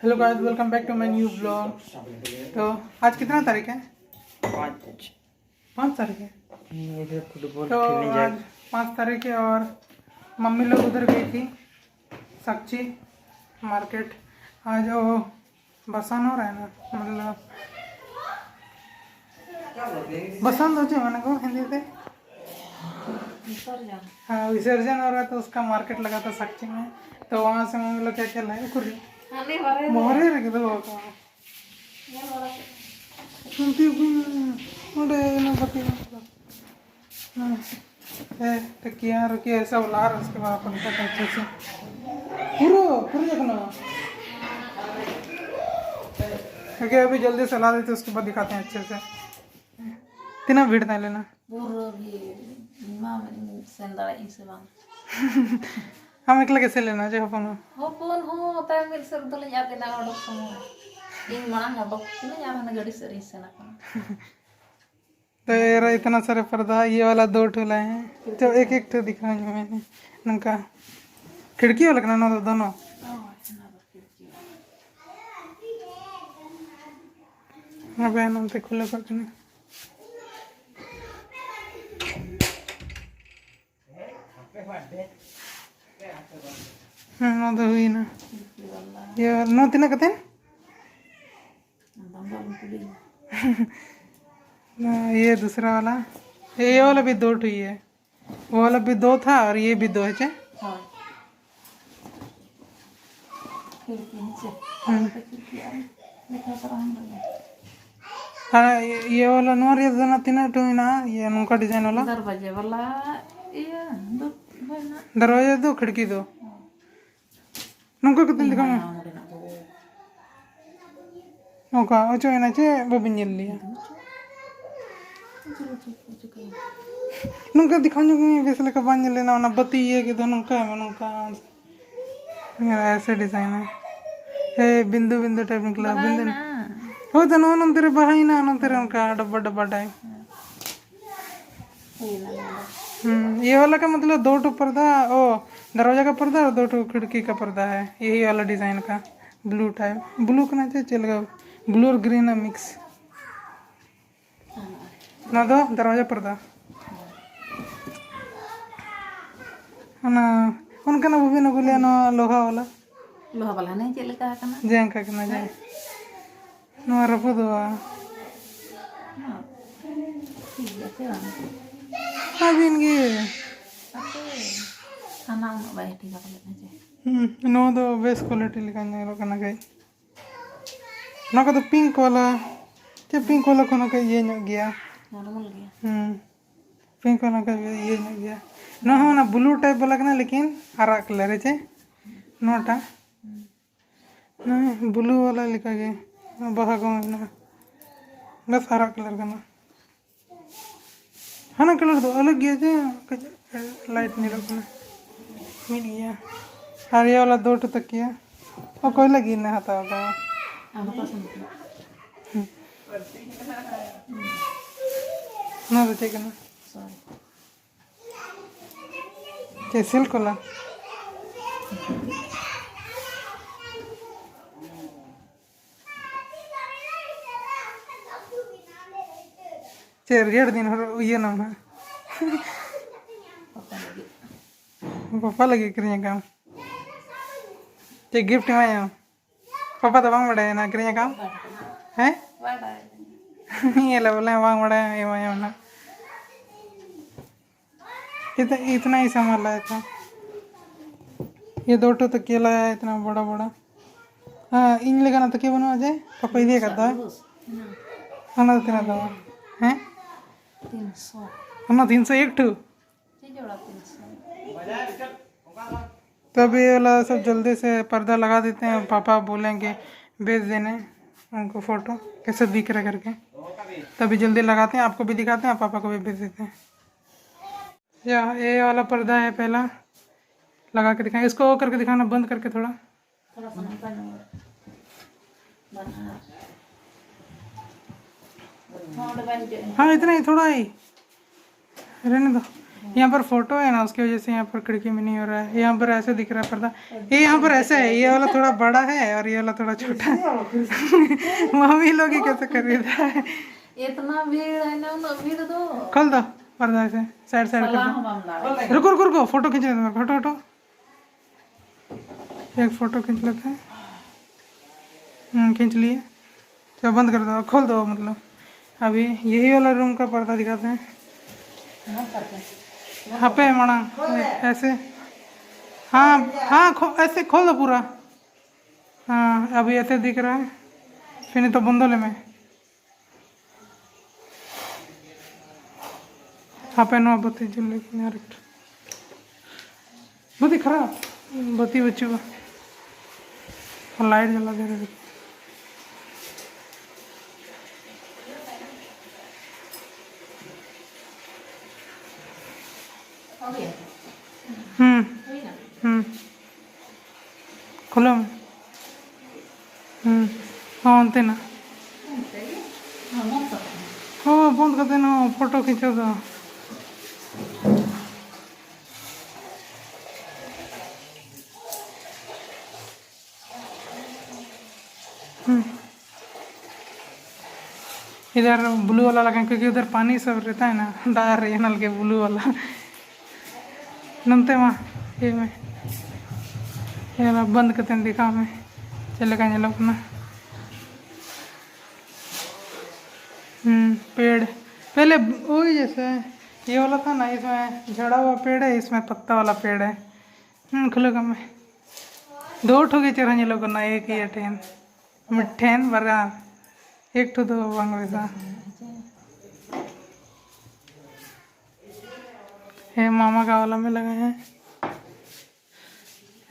Hello guys, welcome back to my new blog. तो आज कितना तारीख है? 5 तारीख है। तो आज 5 तारीख है और मम्मी लोग उधर गई थी सक्ची मार्केट। आज वो बसन हो रहा है ना, मतलब बसंत हो जाए मैंने को हिंदी से हाँ विसर्जन हो रहा था, उसका मार्केट लगा था सक्ची में। तो वहाँ से मम्मी लोग क्या क्या लाए कुर्री मोहरे रखे थे वो सुनती उड़े ना पति टकिया रखी ऐसा उला रहा, उसके बाद अपन का अच्छे से पूरा पूरी देखना क्योंकि अभी जल्दी से ला देते, उसके बाद दिखाते हैं अच्छे से। कितना भीड़ था लेना हम एकला कैसे लेना चाहिए अपन Hopon ho tamil sir dole nya na odok samo ing malang odok na nya na gadi sir isena kan तो ये इतना सारे पर्दा, ये वाला 2 ठो लाए हैं। तो एक एक ठो दिखाएंगे मैंने उनका खिड़की वाला लगना ना दोनों हाँ बहन हमसे खुले पकड़ने ना तो हुई ना ये नो तीना कते ना ये दूसरा वाला ये वाला भी 2 ठो ही है, वो वाला भी 2 था और ये भी 2 है। हाँ ये वाला नोर ये दोनों तीन ठो ही ना, ये उनका डिजाइन वाला दरवाजे वाला iya do bana दरवाजा 2 खिड़की 2 नुका कितने दिखाऊं ओका ओचो है ना चे वो भी नहीं लिया नुका दिखाऊं कि वैसे लगा बांध लेना ना बत्ती ये कि दोनों का है नुका मेरा ऐसे डिजाइन है बिंदु बिंदु टाइप निकला बिंदु हो तो नोन तेरे बाहर ना नोन तेरे उनका डब्बा डब्बा टाइप ये वाला का मतलब 2 ठो पर्दा ओ दरवाजा का पर्दा और 2 ठो खिड़की का पर्दा है, यही वाला डिजाइन का ब्लू टाइप ब्लू करना चाहिए चलेगा, ब्लू और ग्रीन है मिक्स ना दो दरवाजा पर्दा ना उनका ना वो भी ना बोलिया ना लोहा वाला ne cele ka kana Jain का ना जाए ना रफू दो अभी इनके ana no ba heti ka kale na नो तो बेस्ट क्वालिटी लिखाने लोग ना गए ना का तो पिंक वाला क्या पिंक वाला को ना का ये न गया normal gaya पिंक वाला का ये न गया ना हो ना ब्लू टाइप वाला का ना, लेकिन हरा कलर है चे नोटा ना ब्लू वाला लिखा गया बाहर का ना बस हरा कलर का ना है ना, कलर तो अलग गया थे लाइट नहीं रखना मिल गया। और ये वाला 2 ठो तकिया और कोई लगी नहीं आता होगा ano ka sam ना तो ठीक है ना sorry क्या सिल्क वाला चेर 1.5 दिन ये ना है पापा लगे करिए काम ते गिफ्ट में आया पापा तो वांग बड़ा है ना करिए काम हैं ये ले बोले वांग बड़ा है ये आया ना इतना ही सामान लाया था, ये 2 ठो तकिया लाया है इतना बड़ा बड़ा। हाँ इन लेगा ना तकिया बनवा जाए पापा इधे करता है खाना तो तेरा दवा हैं 300 खाना 301 ठो ये जोड़ा 300 तब ये वाला सब जल्दी से पर्दा लगा देते हैं, पापा बोलेंगे भेज देने उनको फ़ोटो कैसे दिख रहा करके, तभी जल्दी लगाते हैं, आपको भी दिखाते हैं पापा को भी भेज देते हैं। ये वाला पर्दा है पहला लगा के दिखाएं, इसको करके दिखाना बंद करके थोड़ा सा निकाल हाँ इतना ही थोड़ा ही रहने दो। यहाँ पर फोटो है ना, उसकी वजह से यहाँ पर खिड़की में नहीं हो रहा है। यहाँ पर ऐसे दिख रहा है पर्दा, ये यहाँ पर ऐसे है, ये वाला थोड़ा बड़ा है और ये वाला थोड़ा छोटा है। मम्मी लोग ही कैसे खरीद रहा है। इतना भीड़ है ना, उन भीड़ दो खोल दो पर्दा ऐसे साइड साइड कर सलाह दो। हम लाड़े रुको रुको रुको, फोटो खींच लेते हैं, फोटो फोटो एक फोटो खींच लेते हैं। खींच लिए, चलो बंद कर दो, खोल दो। मतलब अभी यही वाला रूम का पर्दा दिखाते हैं। यहाँ पे है मणा ऐसे, हाँ हाँ ऐसे खोल दो पूरा। हाँ अभी ऐसे दिख रहा है, फिर नहीं तो बंदोले में हाँ पे नो बत्ती जल लेकिन यार बत्ती खराब, बत्ती बच्ची को लाइट जला दे रहे। हो गया हम्म हुई ना खोलो हाँ अंते ना हाँ मत सकते हाँ बंद कर देना, फोटो खींचो तो। इधर ब्लू वाला लगा क्योंकि उधर पानी सब रहता है ना, डाल रही है नल के ब्लू वाला नमते वहाँ ये में ये वाला बंद करते हैं, दिखा मैं चले कहीं लोग अपना। पेड़ पहले वही जैसे ये वाला था ना, इसमें झड़ा हुआ पेड़ है, इसमें पत्ता वाला पेड़ है। खुलेगा मैं दो ठोके चढ़ाने लोग ना, एक ही अटेन मिठेन बरा एक ठो दो बंग वैसा है। मामा का वाला में लगे हैं,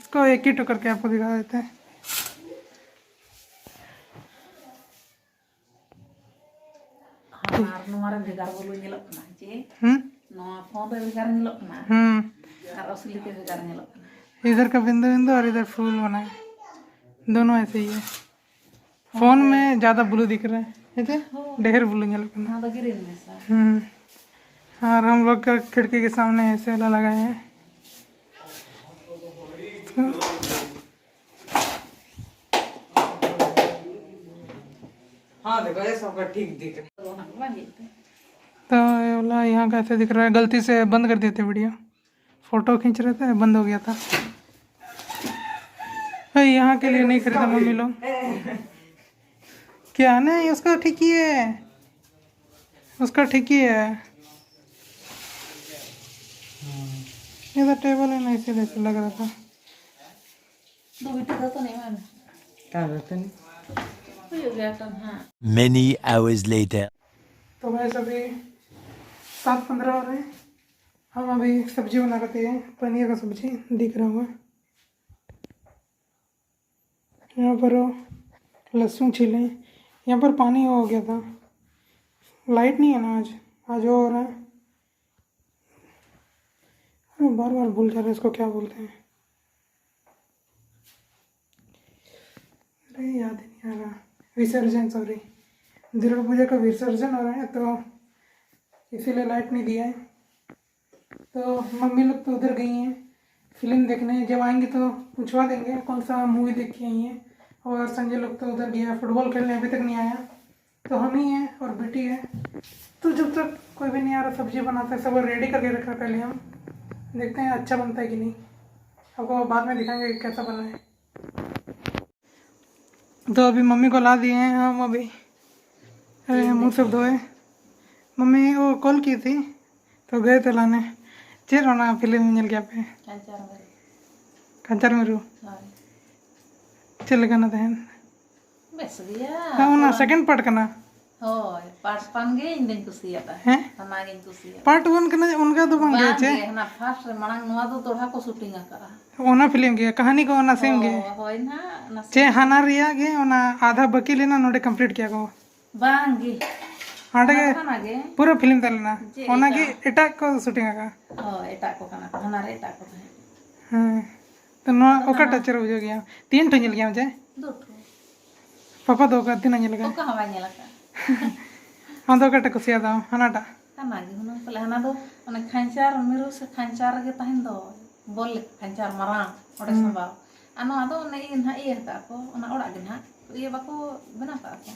इसको एक ही टुकर के आपको दिखा देते हैं। हाँ नोरा भेगार बोलो nyelok ना जे नोआ फोन रे भेगार nyelok ना और असली के भेगार nyelok ना। इधर का बिंदु बिंदु और इधर फूल बना है, दोनों ऐसे ही है। फोन में ज़्यादा ब्लू दिख रहा है, ऐसे ढेर ब्लू नहीं लगना। हाँ तो गिरिन में सा और हम लोग का खिड़की के सामने ऐसे वाला लगाए हैं। हाँ देखो ये सबका ठीक दिख रहा है तो ये वाला यहाँ का ऐसे दिख रहा है, गलती से बंद कर दिए थे वीडियो, फोटो खींच रहे थे बंद हो गया था। यहाँ के लिए नहीं खरीदा मम्मी लोग, क्या नहीं उसका ठीक ही है, उसका ठीक ही है। ये तो टेबल है ना, इसीलिए ऐसे लग रहा था। दो बेटे तो नहीं मान क्या रहते नहीं हो गया तो हाँ। Many hours later. तो भाई अभी 7:15 हो रहे हैं, हम अभी सब्जी बना रहे हैं, पनीर का सब्जी दिख रहा हुआ। यहाँ पर लहसुन छीले, यहाँ पर पानी हो गया था, लाइट नहीं है ना आज वो हो रहा है। अरे बार बार भूल जा रहे हैं इसको क्या बोलते हैं, अरे याद ही नहीं आ रहा। विसर्जन, सॉरी, दुर्गा पूजा का विसर्जन हो रहा है तो इसीलिए लाइट नहीं दिया है। तो मम्मी लोग तो उधर गई हैं फिल्म देखने, जब आएंगे तो पूछवा देंगे कौन सा मूवी देख के आई हैं। और संजय लोग तो उधर गया फुटबॉल खेलने, अभी तक नहीं आया। तो हम ही हैं और बेटी है। तो जब तक कोई भी नहीं आ रहा सब्जी बनाते हैं, सब रेडी करके रखा पहले, हम देखते हैं अच्छा बनता है कि नहीं, आपको बाद में दिखाएंगे कैसा बना है। तो अभी मम्मी को ला दिए हैं हम, अभी मुँह सब धोए। मम्मी वो कॉल की थी तो गए थे लाने, चेर होना फिल्म मिल गया पे कंचर में रू चल गना तहन बेस गया हाँ ना सेकंड पार्ट करना होय पार्ट पांगे इन दिन कुसियाता हैं हना गिन कुसिया पार्ट 1 करना उनका तो बन गया छे हना फर्स्ट मणंग नोआ तो तोड़ा को शूटिंग करा ओना फिल्म के कहानी को ओना सेम गे होय ना ना चे हाना रिया गे ओना आधा बाकी लेना नोडे कंप्लीट किया को बांगी आटे के खाना गे पूरा फिल्म तलना ओना के एटाक को शूटिंग का हो एटा को खाना हना रे एटा को हां तो नो ओका टचर हो गया 3 ठंजल गया मुझे दो ठो पापा दो का 3 अंजल तो का कहां वाने लगा हम दो का टकुसिया था हनाटा kana gi hunang pala hana do ane khanchar miru se khanchar ge tahin do bol khanchar marang ode samba ano ado ane in ha iya ta ko ona ora ge na iya bako bena ta ko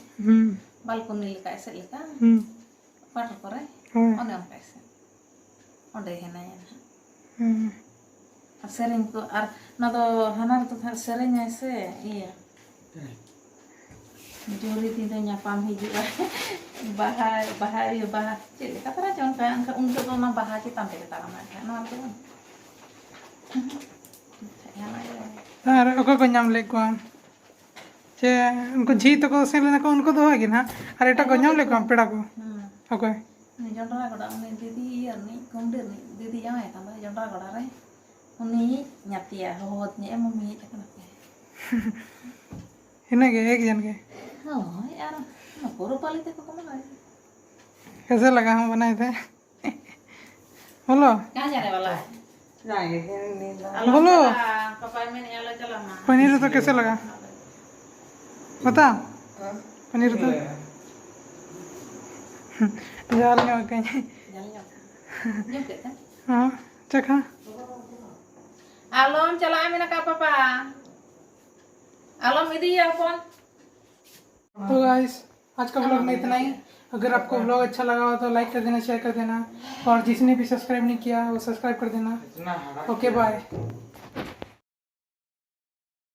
balkoni leka esek leka pato kore one onka ese onde henaya na sering ko ar na do hanar to sering ese iya juri tinta nyapam hijau bahaya cik kata raja angka untuk nama bahaya kita sampai kita ramai nama tu और ओको को नाम ले को चे उनको जी तो को से लेना को उनको दो है ना अरे एटा को नाम ले को पेड़ा को okay ni jondra koda ni didi iya ni komdir ni didi yang ya tambah jondra koda re ni nyati ya hot ni emang mi cakap इन्हें के एक जन के oh यार ना पूरा पाली ते को कम है कैसे लगा हम बनाए थे बोलो कहाँ जाने वाला है जाएंगे नहीं बोलो पापा मैंने आला चला ना पनीर तो कैसे लगा बता पनीर तो जाल में हो गई jalan jom kita हाँ चखा alom chala amina ka papa alom idi ya phone तो गाइस आज का व्लॉग में इतना ही अगर आपको व्लॉग अच्छा लगा हो तो लाइक कर देना शेयर कर देना और जिसने भी सब्सक्राइब नहीं किया वो सब्सक्राइब कर देना इतना हरा ओके बाय